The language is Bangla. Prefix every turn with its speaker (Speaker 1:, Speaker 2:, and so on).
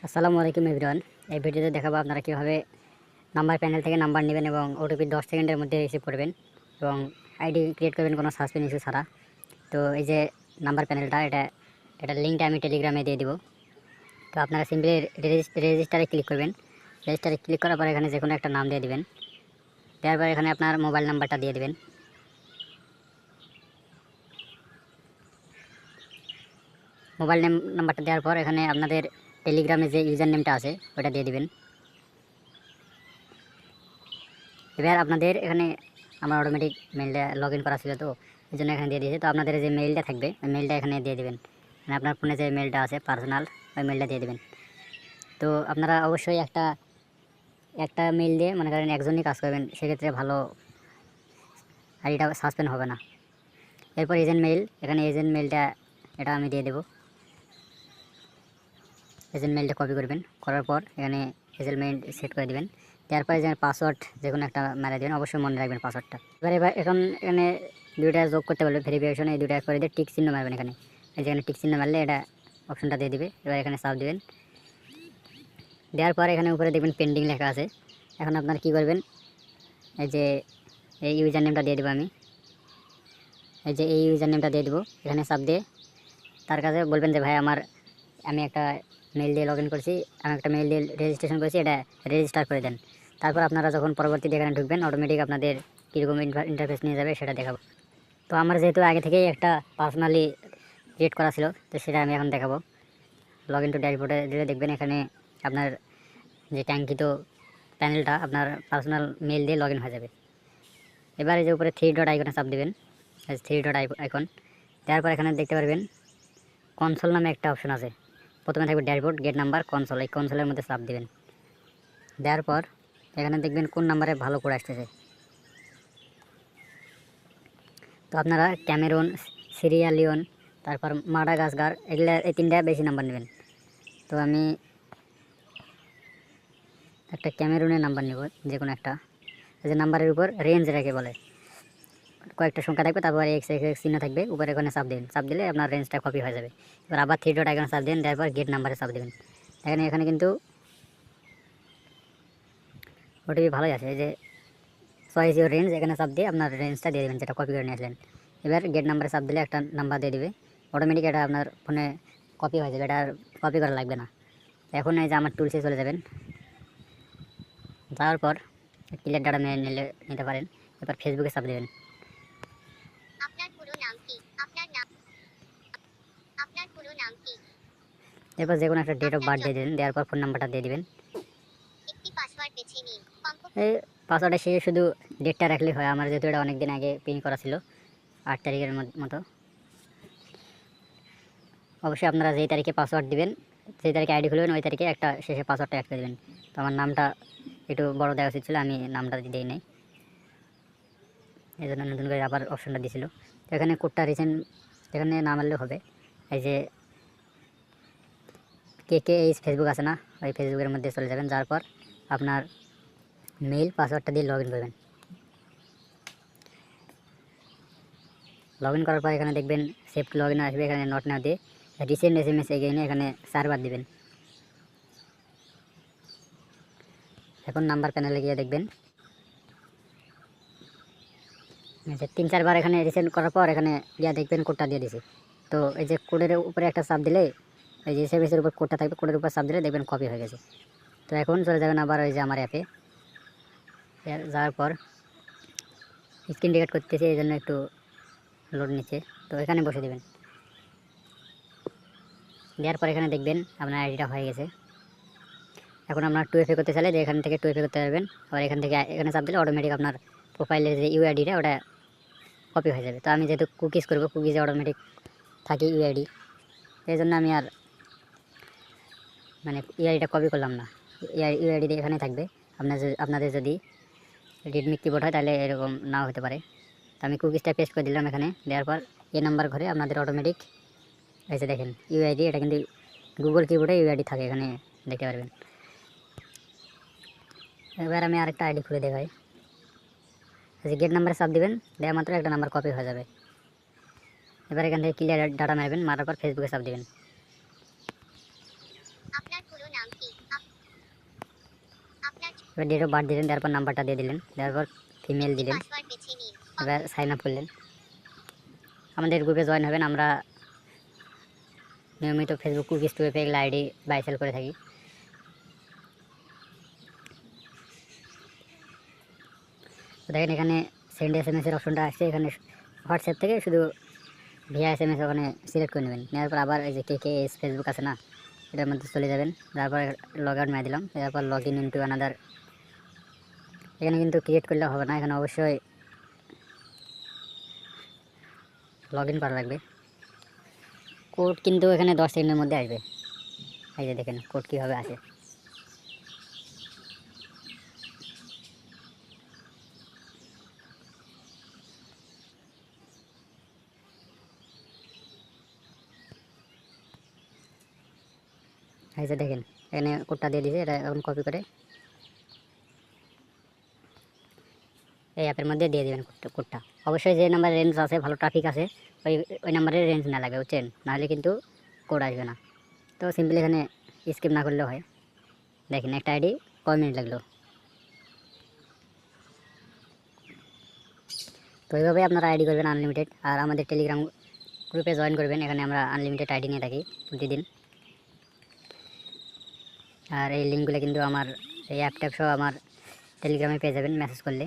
Speaker 1: আসসালামু আলাইকুম এভরিওয়ান। এই ভিডিওতে দেখাবো আপনারা কীভাবে নাম্বার প্যানেল থেকে নাম্বার নেবেন এবং ওটিপি 10 সেকেন্ডের মধ্যে রিসিভ করবেন এবং আইডি ক্রিয়েট করবেন কোনো সাসপেন্স ইস্যু ছাড়া। তো এই যে নাম্বার প্যানেলটা এটা লিঙ্কটা আমি টেলিগ্রামে দিয়ে দিব। তো আপনারা সিম্পলি রেজিস্টারে ক্লিক করবেন। রেজিস্টারে ক্লিক করার পর এখানে যে কোনো একটা নাম দিয়ে দিবেন। দেওয়ার পর এখানে আপনার মোবাইল নাম্বারটা দিয়ে দিবেন। মোবাইল নাম্বারটা দেওয়ার পর এখানে আপনাদের টেলিগ্রামে যে ইউজার নেমটা আছে ওটা দিয়ে দিবেন। এবার আপনাদের এখানে আমার অটোমেটিক মেইলটা লগ ইন করা ছিল, তো এই জন্য এখানে দিয়ে দিয়েছে। তো আপনাদের যে মেইলটা থাকবে ওই মেইলটা এখানে দিয়ে দেবেন, মানে আপনার ফোনে যে মেইলটা আছে পার্সোনাল ওই মেইলটা দিয়ে দেবেন। তো আপনারা অবশ্যই একটা মেইল দিয়ে মনে করেন একজনই কাজ করবেন, সেক্ষেত্রে ভালো আইডিটা সাসপেন্ড হবে না। এরপর এজেন্ট মেইল, এখানে এজেন্ট মেইলটা এটা আমি দিয়ে দেবো। এজেন্ট মেইলটা কপি করবেন, করার পর এখানে এজেন্ট মেইল সেট করে দেবেন। তারপরে যে পাসওয়ার্ড যে কোনো একটা মেরে দেবেন, অবশ্যই মনে রাখবেন পাসওয়ার্ডটা। এবার এখন এখানে দুইটা যোগ করতে বলবে, ভেরিফিকেশন এই দুইটা করে দিয়ে টিক চিহ্ন মারবেন। এখানে এই যেখানে টিক চিহ্ন মারলে এটা অপশনটা দিয়ে দিবে। এবার এখানে সাব দেবেন, দেওয়ার পর এখানে উপরে দেখবেন পেন্ডিং লেখা আছে। এখন আপনার কি করবেন, এই যে এই ইউজার নেমটা দিয়ে দেবো আমি, এই যে এই ইউজার নেমটা দিয়ে দেবো। এখানে সাব দিয়ে তার কাছে বলবেন যে ভাই আমি একটা মেইল দিয়ে লগ ইন করছি, আমি একটা মেইল দিয়ে রেজিস্ট্রেশন করেছি, এটা রেজিস্টার করে দেন। তারপর আপনারা যখন পরবর্তীতে এখানে ঢুকবেন অটোমেটিক আপনাদের কীরকম ইন্টারফেস নিয়ে যাবে সেটা দেখাবো। তো আমার যেহেতু আগে থেকেই একটা পার্সোনালি ক্রিয়েট করা ছিল, তো সেটা আমি এখন দেখাবো। লগ ইন টু ড্যাশবোর্ডে দিলে দেখবেন এখানে আপনার যে ট্যাঙ্কিত প্যানেলটা আপনার পার্সোনাল মেইল দিয়ে লগ ইন হয়ে যাবে। এবার এই যে উপরে 3 ডট আইকনে চাপ দেবেন, 3 ডট আইকন দেওয়ার পর এখানে দেখতে পারবেন কনসোল নামে একটা অপশন আছে। প্রথমে থাকবে ড্যাশবোর্ড, গেট নাম্বার, কনসোল। এই কনসোলের মধ্যে চাপ দেবেন। দেওয়ার পর এখানে দেখবেন কোন নাম্বারে ভালো করে আসতেছে। তো আপনারা ক্যামেরুন, সিরিয়ালিয়ন, তারপর মাডাগাস্কার, এই তিনটা বেশি নাম্বার নেবেন। তো আমি একটা ক্যামেরুনের নাম্বার নেব, যে কোনো একটা। এই যে নাম্বারের উপর রেঞ্জ রেখে বলে কয়েকটা সংখ্যা থাকবে, তারপর এক্স এক্স চিহ্ন থাকবে উপরে, এখানে চাপ দিন। চাপ দিলে আপনার রেঞ্জটা কপি হয়ে যাবে। এবার আবার 3 ডট আইকনে চাপ দিন, তারপর গেট নাম্বারে চাপ দেবেন। এখানে কিন্তু ওটিপি ভালোই আছে, এই যে চয়েস ইউর রেঞ্জ, এখানে চাপ দিয়ে আপনার রেঞ্জটা দিয়ে দেবেন যেটা কপি করে নিয়ে আসলেন। এবার গেট নাম্বারে চাপ দিলে একটা নাম্বার দিয়ে দিবে, অটোমেটিক এটা আপনার ফোনে কপি হয়ে যাবে, এটা আর কপি করা লাগবে না। এখন এই যে আমার টুলসে চলে যাবেন, যাওয়ার পর ক্লিয়ার ডাটা নিতে পারেন। এবার ফেসবুকে চাপ দেবেন। এরপর যে কোনো একটা ডেট অফ বার্থ দিয়ে দেবেন, দেওয়ার পর ফোন নাম্বারটা দিয়ে দেবেন। এই পাসওয়ার্ডে সে শুধু ডেটটা রাখলেই হয়। আমার যেহেতু এটা অনেক দিন আগে পিন করা ছিল, 8 তারিখের মতো। অবশ্যই আপনারা যেই তারিখে পাসওয়ার্ড দিবেন, যেই তারিখে আইডি খুলবেন ওই তারিখে একটা শেষে পাসওয়ার্ডটা অ্যাড করে দেবেন। তো আমার নামটা একটু বড় দেওয়া উচিত ছিল, আমি নামটা দিই নাই, এই জন্য নতুন করে আবার অপশনটা দিয়েছিল। তো এখানে কোডটা রিসেন্ট এখানে না মারলেও হবে। এই যে এই ফেসবুক আছে না, ওই ফেসবুকের মধ্যে চলে যাবেন। যাওয়ার পর আপনার মেইল পাসওয়ার্ডটা দিয়ে লগ ইন করবেন। লগ ইন করার পর এখানে দেখবেন সেভ লগ ইন আসবে, এখানে নট নাও দিয়ে রিসেন্ট SMS এগেইনে এখানে 4 বার দিবেন। এখন নাম্বার প্যানেলে গিয়ে দেখবেন যে 3-4 বার এখানে রিসেন্ট করার পর এখানে গিয়ে দেখবেন কোডটা দিয়ে দিছি। তো এই যে কোডের উপরে একটা চাপ দিলে, এই যে SMS এর উপর কোডটা থাকবে, কোডের উপর চাপ দিলে দেখবেন কপি হয়ে গেছে। তো এখন চলে যাবেন আবার ওই যে আমার অ্যাপে। যাওয়ার পর স্ক্রিন রেকর্ড করতেছে, এই জন্য একটু লোড নিচ্ছে, তো এখানে বসে দেবেন। দেওয়ার পর এখানে দেখবেন আপনার আইডিটা হয়ে গেছে। এখন আপনার 2FA করতে চাইলে যে এখান থেকে 2FA করতে পারবেন। আবার এখান থেকে এখানে চাপ দিলে অটোমেটিক আপনার প্রোফাইলের যে ইউআইডিটা ওটা কপি হয়ে যাবে। তো আমি যেহেতু কুকিজ করবো, কুকিজে অটোমেটিক থাকে ইউআইডি, এই জন্য আমি আর মানে ইউআইডিটা কপি করলাম না, ইউআইডি এখানে থাকবে। আপনাদের যদি রেডমি কিবোর্ড হয় তাহলে এরকম নাও হতে পারে। তো আমি কুকিজটা পেস্ট করে দিলাম এখানে। দেওয়ার পর নাম্বার ঘরে আপনাদের অটোমেটিক এসে দেখেন ইউআইডি, এটা কিন্তু গুগল কিবোর্ডে ইউআইডি থাকে, এখানে দেখতে পারবেন। এবার আমি আরেকটা আইডি খুলে দেখাই। গেট নাম্বারে চাপ দিবেন, দেওয়া মাত্র একটা নাম্বার কপি হয়ে যাবে। এবার এখান থেকে ক্লিয়ার ডাটা মারবেন, মারার পর ফেসবুকে চাপ দিবেন। এবার ডেট অফ বার্থ দিলেন, তারপর নাম্বারটা দিয়ে দিলেন, তারপর ফিমেল দিলেন, এবার সাইন আপ করলেন। আমাদের গ্রুপে জয়েন হবেন। আমরা নিয়মিত ফেসবুক কুকিজ টু এগুলো আইডি বাই সেল করে থাকি। তো দেখেন এখানে সেন্ড SMS এর অপশনটা আসছে, এখানে হোয়াটসঅ্যাপ থেকে শুধু ভিয়া SMS ওখানে সিলেক্ট করে নেবেন। নেওয়ার পর আবার এই যে KKS ফেসবুক আছে না, এটার মধ্যে চলে যাবেন। তারপর লগ আউট মেরে দিলাম, তারপর লগ ইন ইনটু আনাদার। এখানে কিন্তু ক্রিয়েট করলে হবে না, এখানে অবশ্যই লগ ইন করা লাগবে। কোড কিন্তু এখানে 10 সেকেন্ডের মধ্যে আসবে। এই যে দেখেন কোড কীভাবে আসে। এই যে দেখেন এখানে কোডটা দিয়ে দিয়েছে, এটা এখন কপি করে এই অ্যাপের মধ্যে দিয়ে দেবেন কোডটা। অবশ্যই যে নাম্বার রেঞ্জ আছে, ভালো ট্রাফিক আছে, ওই নাম্বারের রেঞ্জ না লাগে, বুঝছেন, নাহলে কিন্তু কোড আসবে না। তো সিম্পলি এখানে স্কিপ না করলেও হয়। দেখেন একটা আইডি কয় মিনিট লাগলো। তো এইভাবে আপনারা আইডি করবেন আনলিমিটেড। আর আমাদের টেলিগ্রাম গ্রুপে জয়েন করবেন, এখানে আমরা আনলিমিটেড আইডি নিয়ে থাকি প্রতিদিন। আর এই লিঙ্কগুলো কিন্তু আমার এই অ্যাপ ট্যাপ সহ আমার টেলিগ্রামে পেয়ে যাবেন মেসেজ করলে।